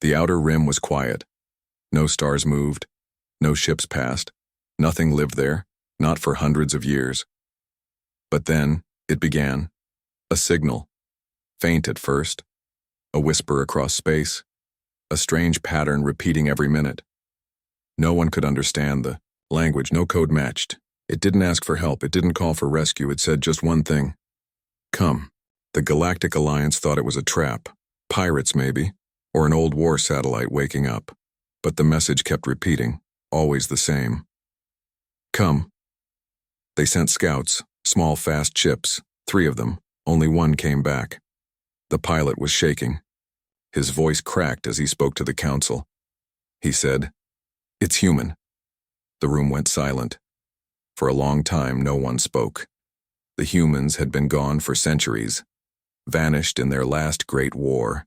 The outer rim was quiet. No stars moved, no ships passed, nothing lived there, not for hundreds of years. But then, it began. A signal. Faint at first. A whisper across space. A strange pattern repeating every minute. No one could understand the language, no code matched. It didn't ask for help, it didn't call for rescue, it said just one thing. Come. The Galactic Alliance thought it was a trap. Pirates, maybe. Or an old war satellite waking up. But the message kept repeating, always the same. Come. They sent scouts, small fast ships, 3 of them. Only one came back. The pilot was shaking. His voice cracked as he spoke to the council. He said, "It's human." The room went silent. For a long time, no one spoke. The humans had been gone for centuries, vanished in their last great war.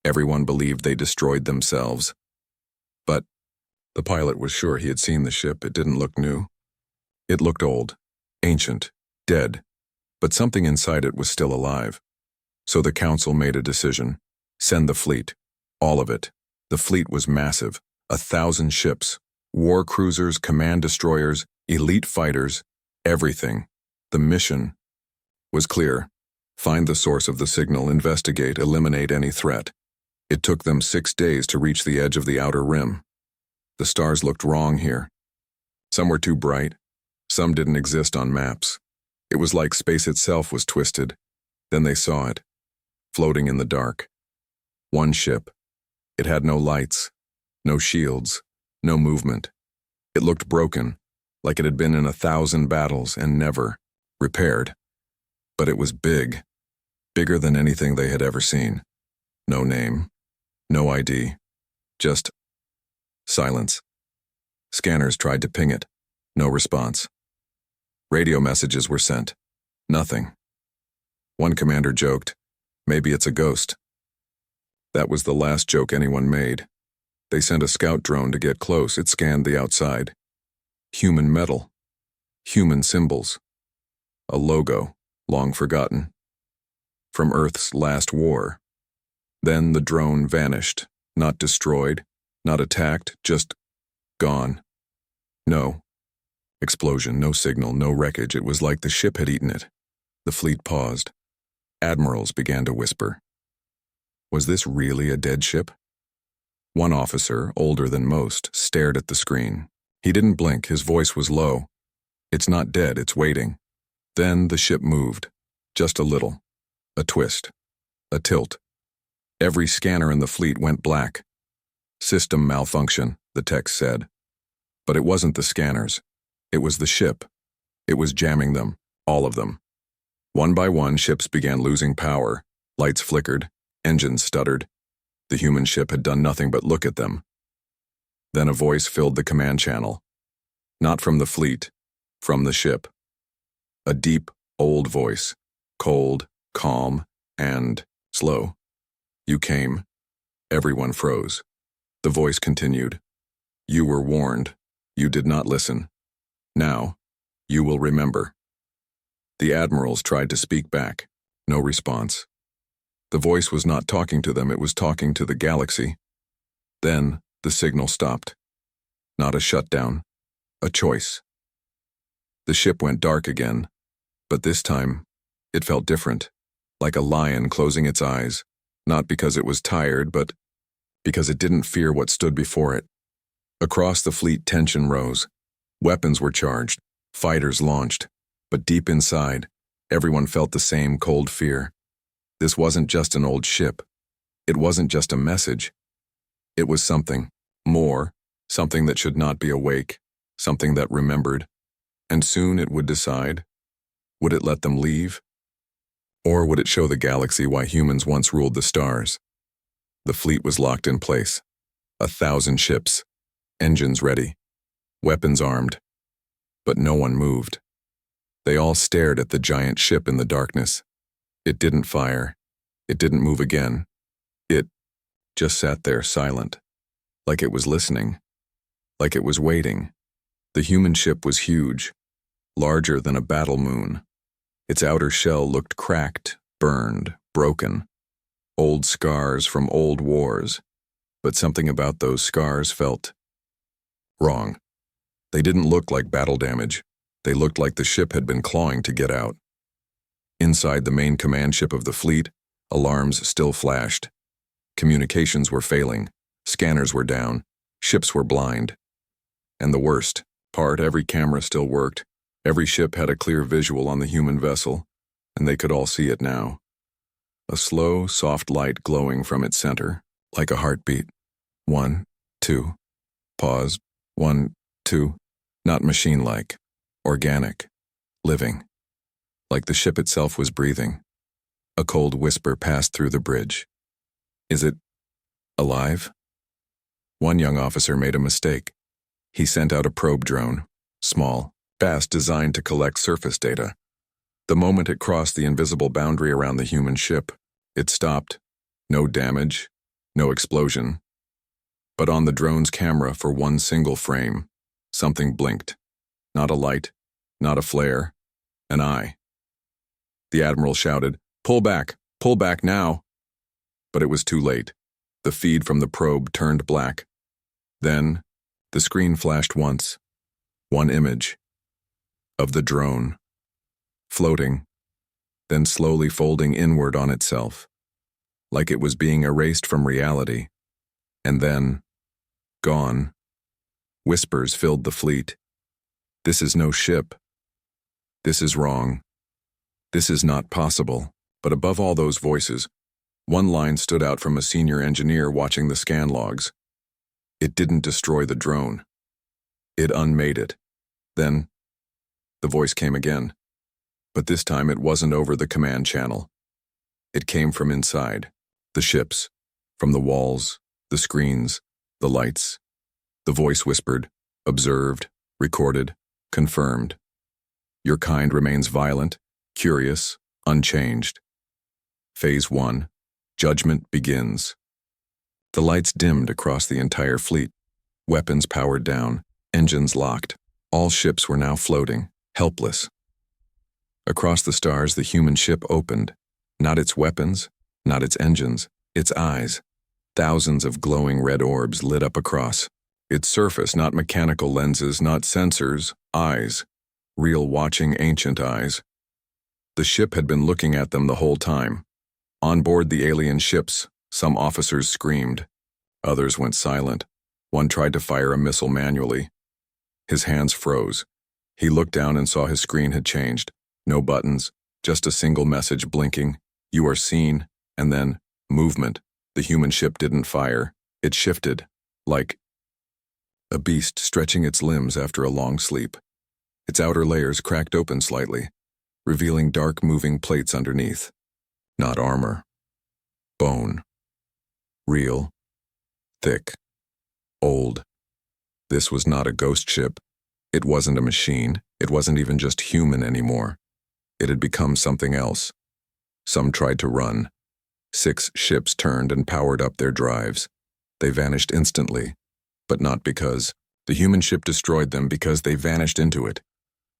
Everyone believed they destroyed themselves. But the pilot was sure he had seen the ship. It didn't look new. It looked old, ancient, dead, but something inside it was still alive. So the council made a decision. Send the fleet. All of it. The fleet was massive. 1,000 ships, war cruisers, command destroyers, elite fighters, everything. The mission was clear. Find the source of the signal, investigate, eliminate any threat. It took them 6 days to reach the edge of the outer rim. The stars looked wrong here. Some were too bright. Some didn't exist on maps. It was like space itself was twisted. Then they saw it, floating in the dark. One ship. It had no lights, no shields, no movement. It looked broken, like it had been in 1,000 battles and never repaired. But it was big, bigger than anything they had ever seen. No name, no ID, just silence. Scanners tried to ping it, no response. Radio messages were sent, nothing. One commander joked, "Maybe it's a ghost." That was the last joke anyone made. They sent a scout drone to get close. It scanned the outside. Human metal. Human symbols. A logo, long forgotten. From Earth's last war. Then the drone vanished, not destroyed, not attacked, just gone. No explosion, no signal, no wreckage. It was like the ship had eaten it. The fleet paused. Admirals began to whisper. Was this really a dead ship? One officer, older than most, stared at the screen. He didn't blink, his voice was low. "It's not dead, it's waiting." Then the ship moved. Just a little. A twist. A tilt. Every scanner in the fleet went black. "System malfunction," the text said. But it wasn't the scanners. It was the ship. It was jamming them, all of them. One by one, ships began losing power. Lights flickered. Engines stuttered. The human ship had done nothing but look at them. Then a voice filled the command channel. Not from the fleet, from the ship. A deep, old voice, cold, calm, and slow. "You came." Everyone froze. The voice continued. "You were warned. You did not listen. Now, you will remember." The admirals tried to speak back. No response. The voice was not talking to them, it was talking to the galaxy. Then, the signal stopped. Not a shutdown, a choice. The ship went dark again, but this time, it felt different, like a lion closing its eyes, not because it was tired, but because it didn't fear what stood before it. Across the fleet, tension rose. Weapons were charged, fighters launched, but deep inside, everyone felt the same cold fear. This wasn't just an old ship. It wasn't just a message. It was something more, something that should not be awake, something that remembered. And soon it would decide. Would it let them leave? Or would it show the galaxy why humans once ruled the stars? The fleet was locked in place. 1,000 ships, engines ready, weapons armed. But no one moved. They all stared at the giant ship in the darkness. It didn't fire. It didn't move again. It just sat there silent, like it was listening, like it was waiting. The human ship was huge, larger than a battle moon. Its outer shell looked cracked, burned, broken. Old scars from old wars. But something about those scars felt wrong. They didn't look like battle damage. They looked like the ship had been clawing to get out. Inside the main command ship of the fleet, alarms still flashed. Communications were failing. Scanners were down. Ships were blind. And the worst part, every camera still worked. Every ship had a clear visual on the human vessel, and they could all see it now. A slow, soft light glowing from its center, like a heartbeat. 1, 2. Pause. 1, 2. Not machine-like. Organic. Living. Like the ship itself was breathing. A cold whisper passed through the bridge. Is it alive? One young officer made a mistake. He sent out a probe drone, small, fast, designed to collect surface data. The moment it crossed the invisible boundary around the human ship, it stopped. No damage, no explosion. But on the drone's camera, for one single frame, something blinked. Not a light, not a flare, an eye. The admiral shouted, pull back now." But it was too late. The feed from the probe turned black. Then, the screen flashed once. One image. Of the drone. Floating. Then slowly folding inward on itself. Like it was being erased from reality. And then, gone. Whispers filled the fleet. This is no ship. This is wrong. This is not possible. But above all those voices, one line stood out from a senior engineer watching the scan logs. It didn't destroy the drone. It unmade it. Then, the voice came again. But this time it wasn't over the command channel. It came from inside. The ships. From the walls, the screens, the lights. The voice whispered, observed, recorded, confirmed. Your kind remains violent, curious, unchanged. Phase 1. Judgment begins. The lights dimmed across the entire fleet. Weapons powered down, engines locked. All ships were now floating, helpless. Across the stars, the human ship opened. Not its weapons, not its engines, its eyes. Thousands of glowing red orbs lit up across. Its surface, not mechanical lenses, not sensors, eyes. Real watching ancient eyes. The ship had been looking at them the whole time. On board the alien ships, some officers screamed. Others went silent. One tried to fire a missile manually. His hands froze. He looked down and saw his screen had changed. No buttons, just a single message blinking. You are seen, and then, movement. The human ship didn't fire. It shifted, like a beast stretching its limbs after a long sleep. Its outer layers cracked open slightly, revealing dark moving plates underneath. Not armor. Bone. Real. Thick. Old. This was not a ghost ship. It wasn't a machine. It wasn't even just human anymore. It had become something else. Some tried to run. 6 ships turned and powered up their drives. They vanished instantly, but not because the human ship destroyed them, because they vanished into it.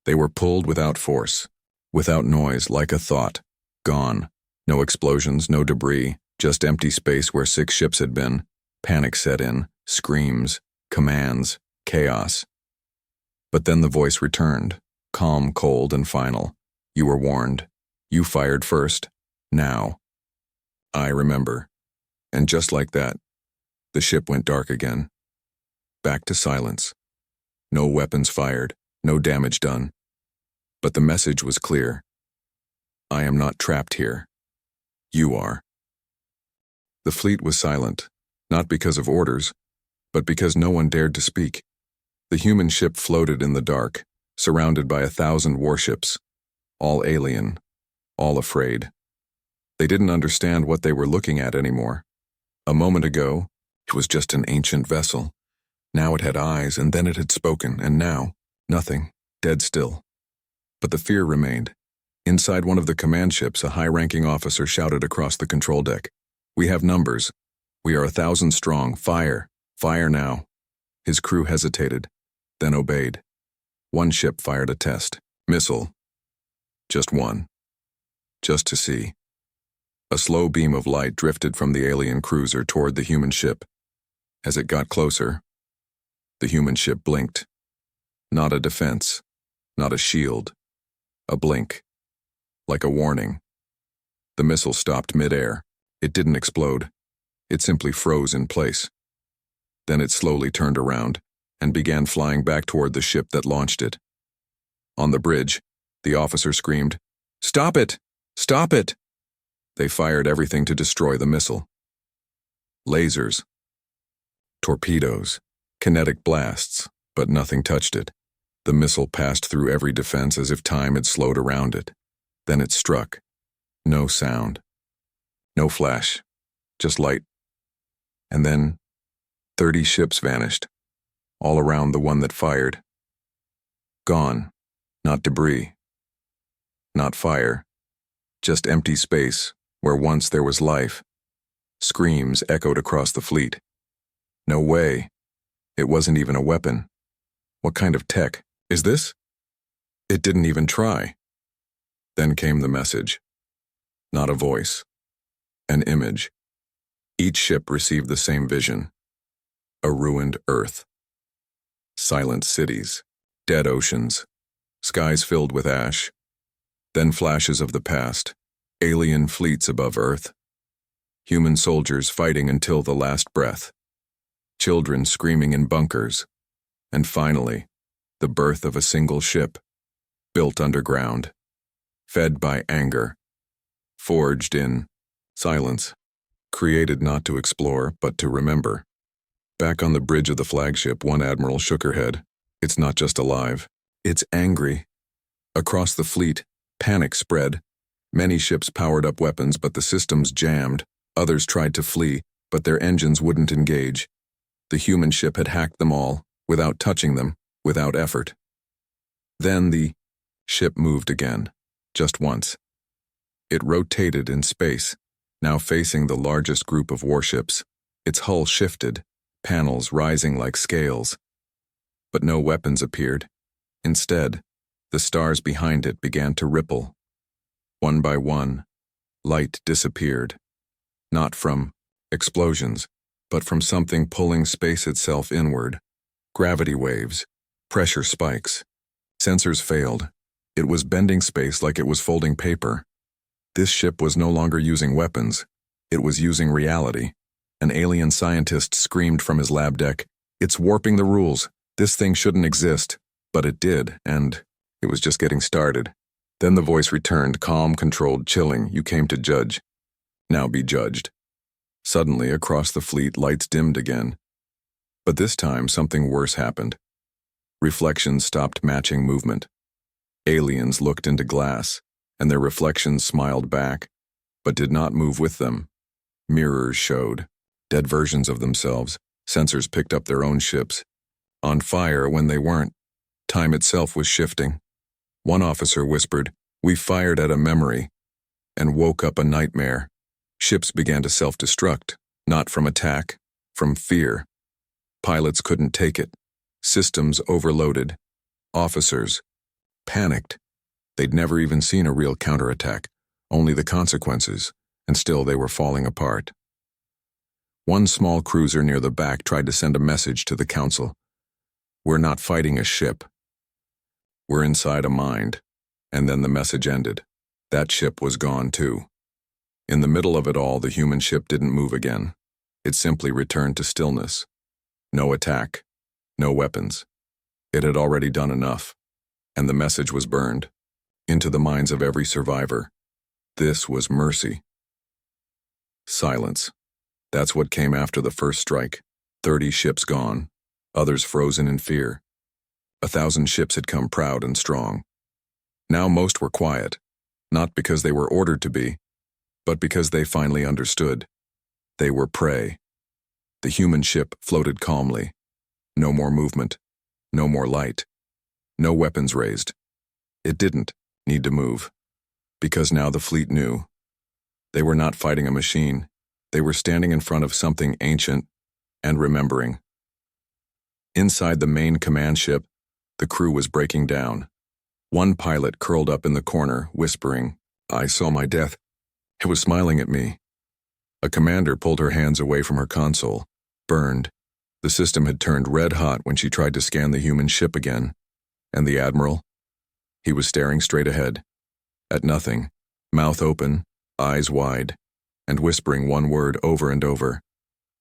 They were pulled without force, without noise, like a thought. Gone. No explosions, no debris, just empty space where 6 ships had been. Panic set in, screams, commands, chaos. But then the voice returned, calm, cold, and final. You were warned. You fired first. Now. I remember. And just like that, the ship went dark again. Back to silence. No weapons fired, no damage done. But the message was clear. I am not trapped here. You are. The fleet was silent, not because of orders, but because no one dared to speak. The human ship floated in the dark, surrounded by 1,000 warships, all alien, all afraid. They didn't understand what they were looking at anymore. A moment ago, it was just an ancient vessel. Now it had eyes, and then it had spoken, and now, nothing, dead still. But the fear remained. Inside one of the command ships, a high-ranking officer shouted across the control deck, "We have numbers. We are 1,000 strong. Fire. Fire now." His crew hesitated, then obeyed. One ship fired a test. Missile. Just one. Just to see. A slow beam of light drifted from the alien cruiser toward the human ship. As it got closer, the human ship blinked. Not a defense, not a shield, a blink, like a warning. The missile stopped mid-air. It didn't explode. It simply froze in place. Then it slowly turned around and began flying back toward the ship that launched it. On the bridge, the officer screamed, "Stop it! Stop it!" They fired everything to destroy the missile. Lasers, torpedoes, kinetic blasts, but nothing touched it. The missile passed through every defense as if time had slowed around it. Then it struck. No sound. No flash. Just light. And then 30 ships vanished, all around the one that fired. Gone. Not debris. Not fire. Just empty space where once there was life. Screams echoed across the fleet. No way. It wasn't even a weapon. What kind of tech is this? It didn't even try. Then came the message. Not a voice. An image. Each ship received the same vision. A ruined Earth. Silent cities. Dead oceans. Skies filled with ash. Then flashes of the past. Alien fleets above Earth. Human soldiers fighting until the last breath. Children screaming in bunkers. And finally, the birth of a single ship. Built underground. Fed by anger. Forged in silence. Created not to explore, but to remember. Back on the bridge of the flagship, one admiral shook her head. It's not just alive. It's angry. Across the fleet, panic spread. Many ships powered up weapons, but the systems jammed. Others tried to flee, but their engines wouldn't engage. The human ship had hacked them all, without touching them, without effort. Then the ship moved again, just once. It rotated in space, now facing the largest group of warships. Its hull shifted, panels rising like scales. But no weapons appeared. Instead, the stars behind it began to ripple. One by one, light disappeared. Not from explosions, but from something pulling space itself inward. Gravity waves, pressure spikes. Sensors failed. It was bending space like it was folding paper. This ship was no longer using weapons. It was using reality. An alien scientist screamed from his lab deck, "It's warping the rules. This thing shouldn't exist." But it did, and it was just getting started. Then the voice returned, calm, controlled, chilling. "You came to judge. Now be judged." Suddenly, across the fleet, lights dimmed again. But this time, something worse happened. Reflections stopped matching movement. Aliens looked into glass, and their reflections smiled back, but did not move with them. Mirrors showed, dead versions of themselves. Sensors picked up their own ships, on fire when they weren't. Time itself was shifting. One officer whispered, "We fired at a memory," and woke up a nightmare. Ships began to self-destruct, not from attack, from fear. Pilots couldn't take it. Systems overloaded. Officers panicked. They'd never even seen a real counterattack, only the consequences, and still they were falling apart. One small cruiser near the back tried to send a message to the council. "We're not fighting a ship. We're inside a mind." And then the message ended. That ship was gone too. In the middle of it all, the human ship didn't move again. It simply returned to stillness. No attack. No weapons. It had already done enough. And the message was burned into the minds of every survivor. This was mercy. Silence. That's what came after the first strike. 30 ships gone. Others frozen in fear. 1,000 ships had come proud and strong. Now most were quiet, not because they were ordered to be, but because they finally understood. They were prey. The human ship floated calmly. No more movement. No more light. No weapons raised. It didn't need to move, because now the fleet knew. They were not fighting a machine. They were standing in front of something ancient and remembering. Inside the main command ship, the crew was breaking down. One pilot curled up in the corner, whispering, "I saw my death. It was smiling at me." A commander pulled her hands away from her console, burned, The system had turned red hot when she tried to scan the human ship again. And the Admiral? He was staring straight ahead, at nothing, mouth open, eyes wide, and whispering one word over and over.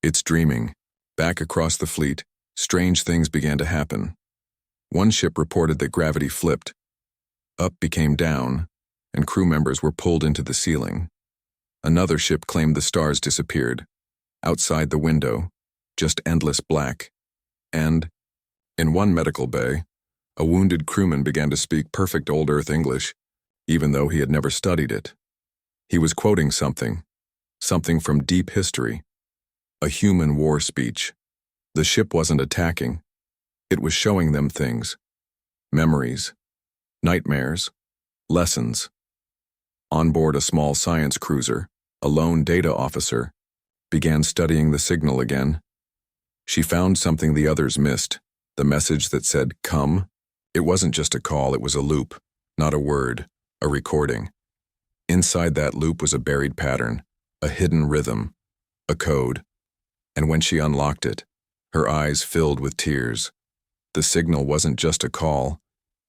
It's dreaming. Back across the fleet, strange things began to happen. One ship reported that gravity flipped. Up became down, and crew members were pulled into the ceiling. Another ship claimed the stars disappeared. Outside the window, just endless black. And, in one medical bay, a wounded crewman began to speak perfect old Earth English, even though he had never studied it. He was quoting something from deep history, a human war speech. The ship wasn't attacking. It was showing them things, memories, nightmares, lessons. On board a small science cruiser, a lone data officer began studying the signal again. She found something the others missed, the message that said, "Come." It wasn't just a call, it was a loop, not a word, a recording. Inside that loop was a buried pattern, a hidden rhythm, a code. And when she unlocked it, her eyes filled with tears. The signal wasn't just a call,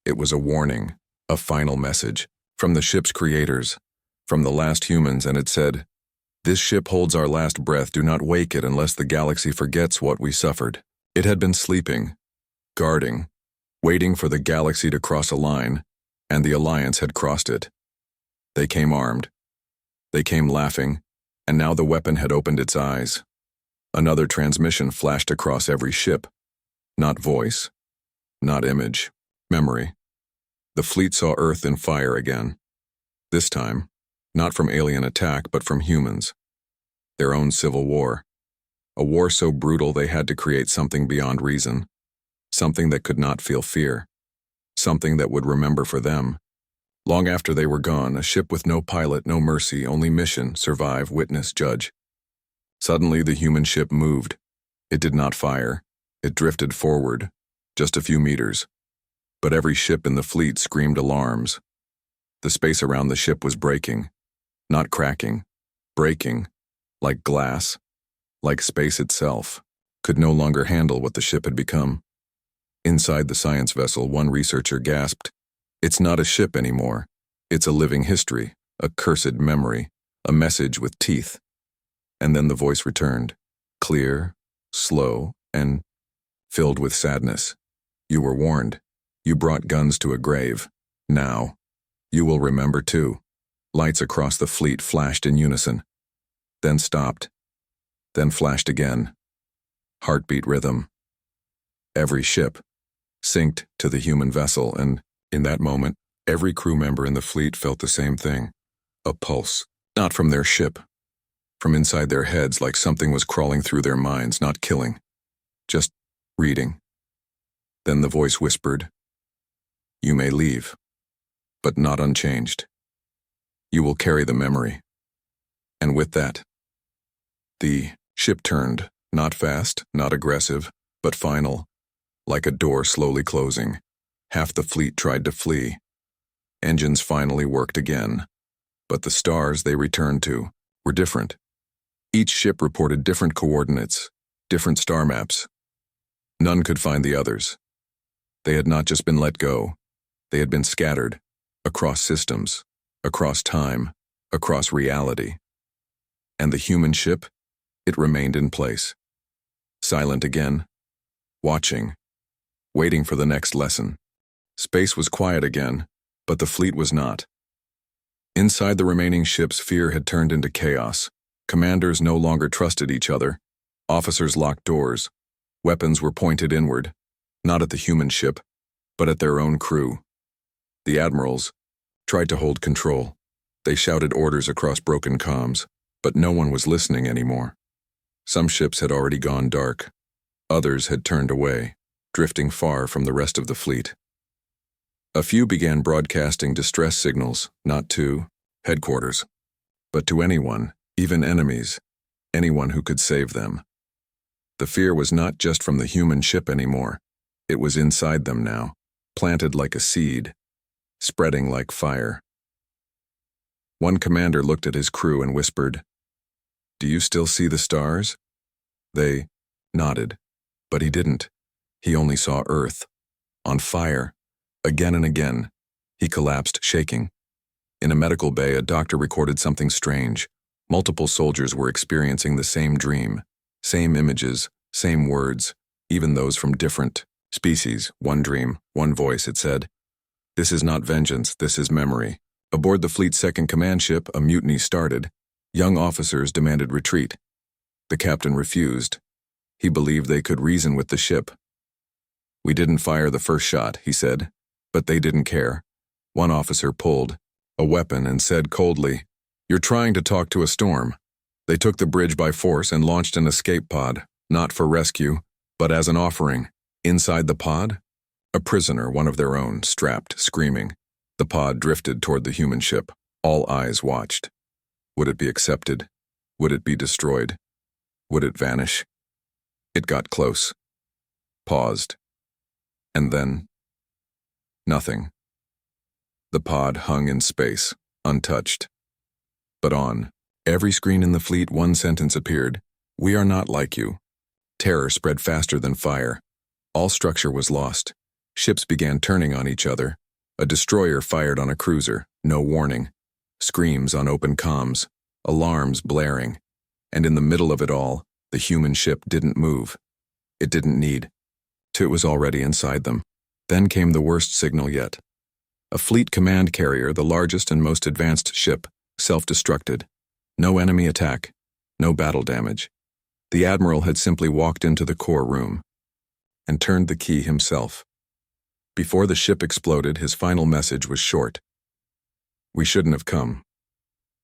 it was a warning, a final message, from the ship's creators, from the last humans, and it said, "This ship holds our last breath, do not wake it unless the galaxy forgets what we suffered." It had been sleeping, guarding, waiting for the galaxy to cross a line, and the Alliance had crossed it. They came armed. They came laughing, and now the weapon had opened its eyes. Another transmission flashed across every ship. Not voice, not image, memory. The fleet saw Earth in fire again. This time, not from alien attack, but from humans. Their own civil war. A war so brutal they had to create something beyond reason. Something that could not feel fear. Something that would remember for them. Long after they were gone, a ship with no pilot, no mercy, only mission, survive, witness, judge. Suddenly the human ship moved. It did not fire. It drifted forward, just a few meters. But every ship in the fleet screamed alarms. The space around the ship was breaking. Not cracking. Breaking. Like glass. Like space itself. Could no longer handle what the ship had become. Inside the science vessel, one researcher gasped, "It's not a ship anymore. It's a living history, a cursed memory, a message with teeth." And then the voice returned, clear, slow, and filled with sadness. "You were warned. You brought guns to a grave. Now, you will remember too." Lights across the fleet flashed in unison, then stopped, then flashed again. Heartbeat rhythm. Every ship synced to the human vessel, and in that moment, every crew member in the fleet felt the same thing. A pulse, not from their ship, from inside their heads, like something was crawling through their minds, not killing, just reading. Then the voice whispered, "You may leave, but not unchanged. You will carry the memory." And with that, the ship turned, not fast, not aggressive, but final, like a door slowly closing. Half the fleet tried to flee. Engines finally worked again, but the stars they returned to were different. Each ship reported different coordinates, different star maps. None could find the others. They had not just been let go, they had been scattered, across systems, across time, across reality. And the human ship, it remained in place. Silent again, watching, waiting for the next lesson. Space was quiet again, but the fleet was not. Inside the remaining ships, fear had turned into chaos. Commanders no longer trusted each other. Officers locked doors. Weapons were pointed inward, not at the human ship, but at their own crew. The admirals tried to hold control. They shouted orders across broken comms, but no one was listening anymore. Some ships had already gone dark. Others had turned away, drifting far from the rest of the fleet. A few began broadcasting distress signals, not to headquarters, but to anyone, even enemies, anyone who could save them. The fear was not just from the human ship anymore. It was inside them now, planted like a seed, spreading like fire. One commander looked at his crew and whispered, "Do you still see the stars?" They nodded, But he didn't. He only saw Earth. On fire. Again and again. He collapsed, shaking. In a medical bay, a doctor recorded something strange. Multiple soldiers were experiencing the same dream. Same images, same words, even those from different species. One dream, one voice, it said. This is not vengeance, this is memory. Aboard the fleet's second command ship, a mutiny started. Young officers demanded retreat. The captain refused. He believed they could reason with the ship. We didn't fire the first shot, he said, but they didn't care. One officer pulled a weapon and said coldly, "You're trying to talk to a storm." They took the bridge by force and launched an escape pod, not for rescue, but as an offering. Inside the pod, a prisoner, one of their own, strapped, screaming. The pod drifted toward the human ship. All eyes watched. Would it be accepted? Would it be destroyed? Would it vanish? It got close. Paused. And then, nothing. The pod hung in space, untouched. But on every screen in the fleet, one sentence appeared: "We are not like you." Terror spread faster than fire. All structure was lost. Ships began turning on each other. A destroyer fired on a cruiser, no warning. Screams on open comms, alarms blaring. And in the middle of it all, the human ship didn't move. It didn't need to. It was already inside them. Then came the worst signal yet. A fleet command carrier, the largest and most advanced ship, self-destructed. No enemy attack, no battle damage. The admiral had simply walked into the core room and turned the key himself. Before the ship exploded, his final message was short. We shouldn't have come.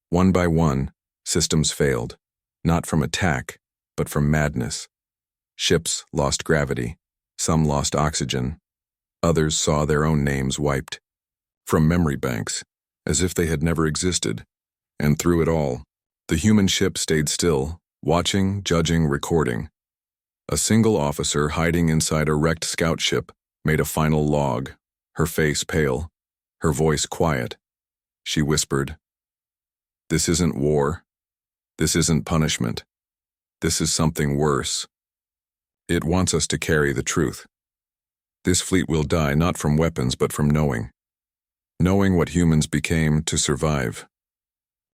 One by one, systems failed, not from attack, but from madness. Ships lost gravity, some lost oxygen, others saw their own names wiped from memory banks, as if they had never existed. And through it all, the human ship stayed still, watching, judging, recording. A single officer hiding inside a wrecked scout ship made a final log, her face pale, her voice quiet. She whispered, "This isn't war. This isn't punishment. This is something worse. It wants us to carry the truth. This fleet will die not from weapons but from knowing. Knowing what humans became to survive."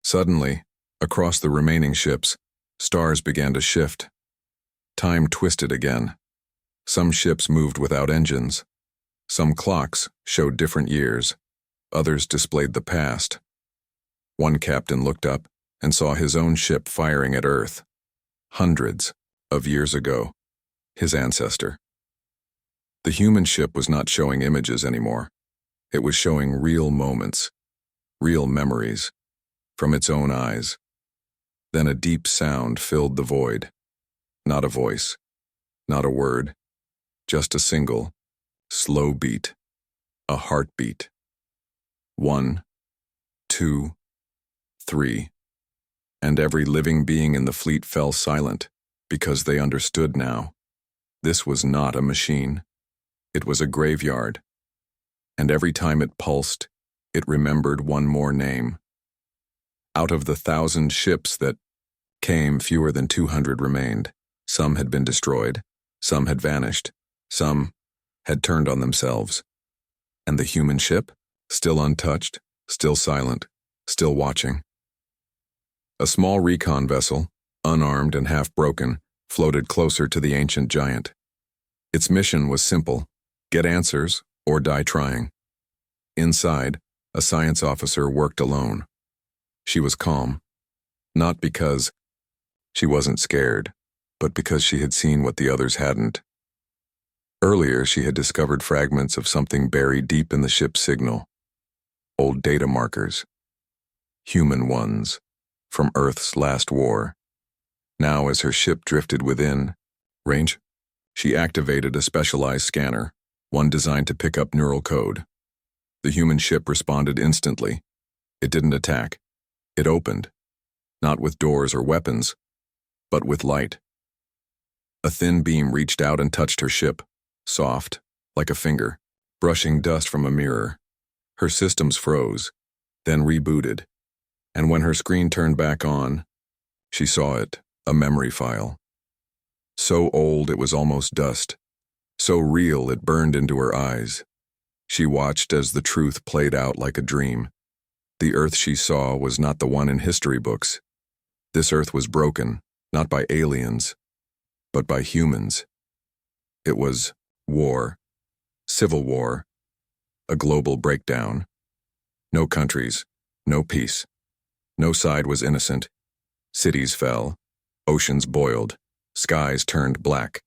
Suddenly, across the remaining ships, stars began to shift. Time twisted again. Some ships moved without engines. Some clocks showed different years. Others displayed the past. One captain looked up and saw his own ship firing at Earth. Hundreds of years ago. His ancestor. The human ship was not showing images anymore. It was showing real moments, real memories, from its own eyes. Then a deep sound filled the void. Not a voice, not a word, just a single, slow beat, a heartbeat. 1, 2, 3. And every living being in the fleet fell silent, because they understood now. This was not a machine. It was a graveyard. And every time it pulsed, it remembered one more name. Out of the 1,000 ships that came, fewer than 200 remained. Some had been destroyed, some had vanished, some had turned on themselves. And the human ship, still untouched, still silent, still watching. A small recon vessel, unarmed and half-broken, floated closer to the ancient giant. Its mission was simple: get answers or die trying. Inside, a science officer worked alone. She was calm, not because she wasn't scared, but because she had seen what the others hadn't. Earlier, she had discovered fragments of something buried deep in the ship's signal. Old data markers. Human ones, from Earth's last war. Now, as her ship drifted within range, she activated a specialized scanner, one designed to pick up neural code. The human ship responded instantly. It didn't attack. It opened, not with doors or weapons, but with light. A thin beam reached out and touched her ship, soft, like a finger, brushing dust from a mirror. Her systems froze, then rebooted, and when her screen turned back on, she saw it, a memory file. So old it was almost dust, so real it burned into her eyes. She watched as the truth played out like a dream. The Earth she saw was not the one in history books. This Earth was broken, not by aliens, but by humans. It was war, civil war, a global breakdown. No countries, no peace. No side was innocent. Cities fell, oceans boiled, skies turned black,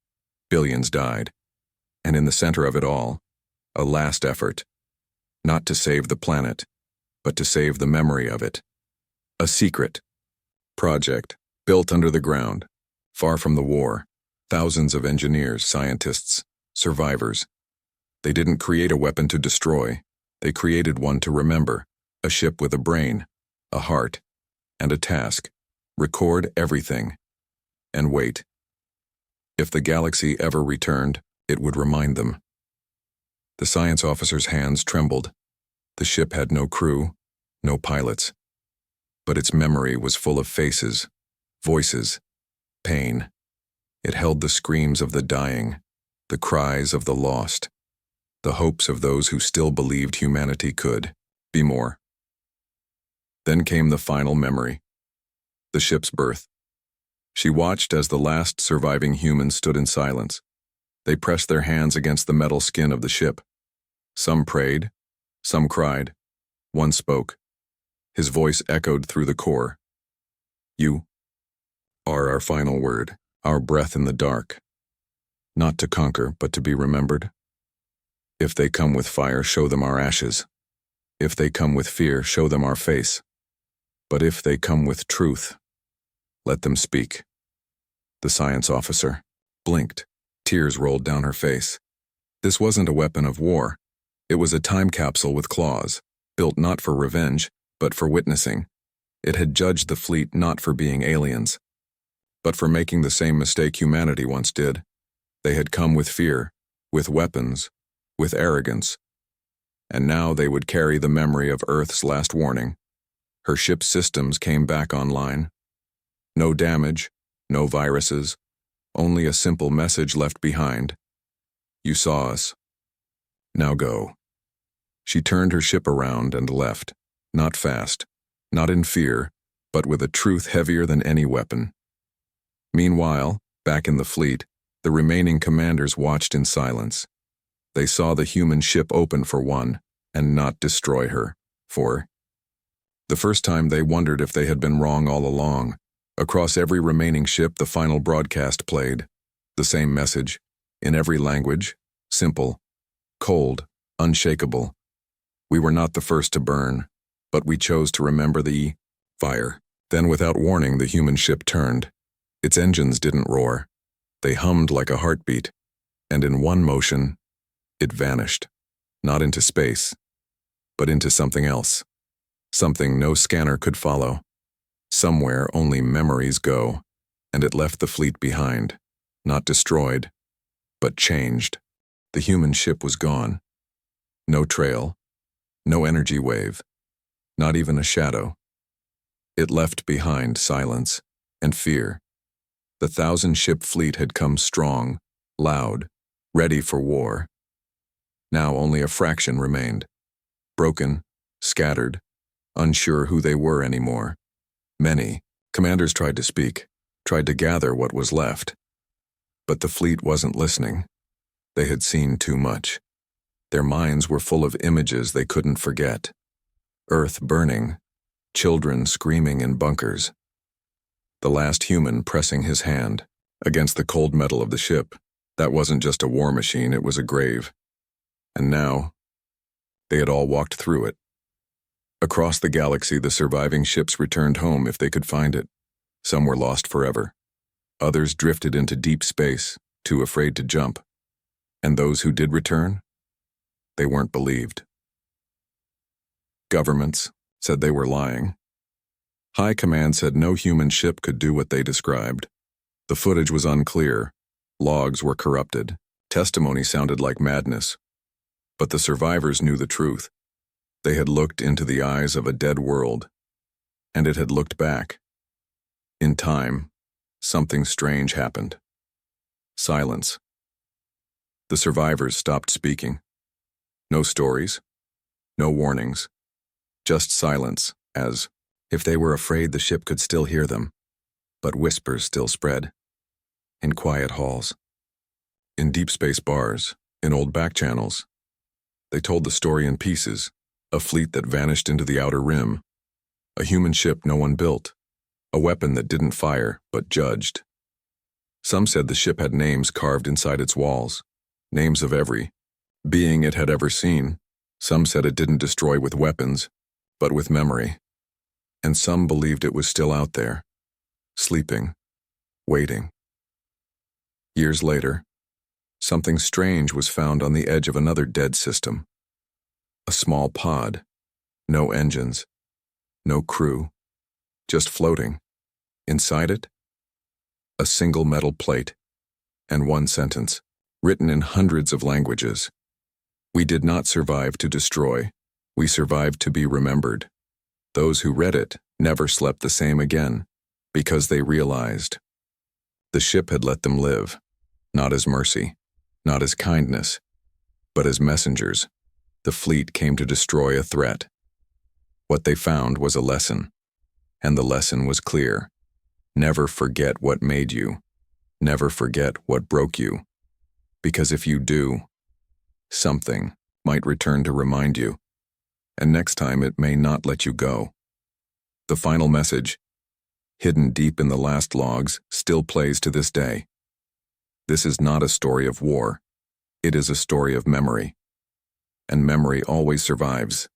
billions died. And in the center of it all, a last effort, not to save the planet, but to save the memory of it. A secret project built under the ground, far from the war. Thousands of engineers, scientists, survivors. They didn't create a weapon to destroy. They created one to remember, a ship with a brain, a heart, and a task. Record everything. And wait. If the galaxy ever returned, it would remind them. The science officer's hands trembled. The ship had no crew, no pilots. But its memory was full of faces, voices, pain. It held the screams of the dying, the cries of the lost, the hopes of those who still believed humanity could be more. Then came the final memory, the ship's birth. She watched as the last surviving humans stood in silence. They pressed their hands against the metal skin of the ship. Some prayed, some cried, one spoke. His voice echoed through the core. You are our final word, our breath in the dark. Not to conquer, but to be remembered. If they come with fire, show them our ashes. If they come with fear, show them our face. But if they come with truth, let them speak. The science officer blinked. Tears rolled down her face. This wasn't a weapon of war. It was a time capsule with claws, built not for revenge, but for witnessing. It had judged the fleet not for being aliens, but for making the same mistake humanity once did. They had come with fear, with weapons, with arrogance. And now they would carry the memory of Earth's last warning. Her ship's systems came back online. No damage, no viruses, only a simple message left behind. You saw us. Now go. She turned her ship around and left, not fast, not in fear, but with a truth heavier than any weapon. Meanwhile, back in the fleet, the remaining commanders watched in silence. They saw the human ship open for one, and not destroy her, for the first time they wondered if they had been wrong all along. Across every remaining ship the final broadcast played, the same message, in every language, simple, cold, unshakable. We were not the first to burn, but we chose to remember the fire. Then without warning the human ship turned. Its engines didn't roar. They hummed like a heartbeat, and in one motion, it vanished, not into space, but into something else, something no scanner could follow. Somewhere only memories go, and it left the fleet behind, not destroyed, but changed. The human ship was gone. No trail, no energy wave, not even a shadow. It left behind silence and fear. The 1,000-ship fleet had come strong, loud, ready for war. Now only a fraction remained, broken, scattered, unsure who they were anymore. Many commanders tried to speak, tried to gather what was left. But the fleet wasn't listening. They had seen too much. Their minds were full of images they couldn't forget. Earth burning, children screaming in bunkers. The last human pressing his hand against the cold metal of the ship. That wasn't just a war machine, it was a grave. And now, they had all walked through it. Across the galaxy, the surviving ships returned home if they could find it. Some were lost forever. Others drifted into deep space, too afraid to jump. And those who did return, they weren't believed. Governments said they were lying. High command said no human ship could do what they described. The footage was unclear. Logs were corrupted. Testimony sounded like madness. But the survivors knew the truth. They had looked into the eyes of a dead world, and it had looked back. In time, something strange happened. Silence. The survivors stopped speaking. No stories, no warnings, just silence, as if they were afraid the ship could still hear them. But whispers still spread. In quiet halls, in deep space bars, in old back channels. They told the story in pieces, a fleet that vanished into the outer rim, a human ship no one built, a weapon that didn't fire but judged. Some said the ship had names carved inside its walls, names of every being it had ever seen. Some said it didn't destroy with weapons, but with memory. And some believed it was still out there, sleeping, waiting. Years later, something strange was found on the edge of another dead system. A small pod, no engines, no crew, just floating. Inside it, a single metal plate, and one sentence, written in hundreds of languages. We did not survive to destroy, we survived to be remembered. Those who read it never slept the same again, because they realized the ship had let them live, not as mercy, not as kindness, but as messengers. The fleet came to destroy a threat. What they found was a lesson, and the lesson was clear. Never forget what made you. Never forget what broke you. Because if you do, something might return to remind you, and next time it may not let you go. The final message, hidden deep in the last logs, still plays to this day. This is not a story of war. It is a story of memory. And memory always survives.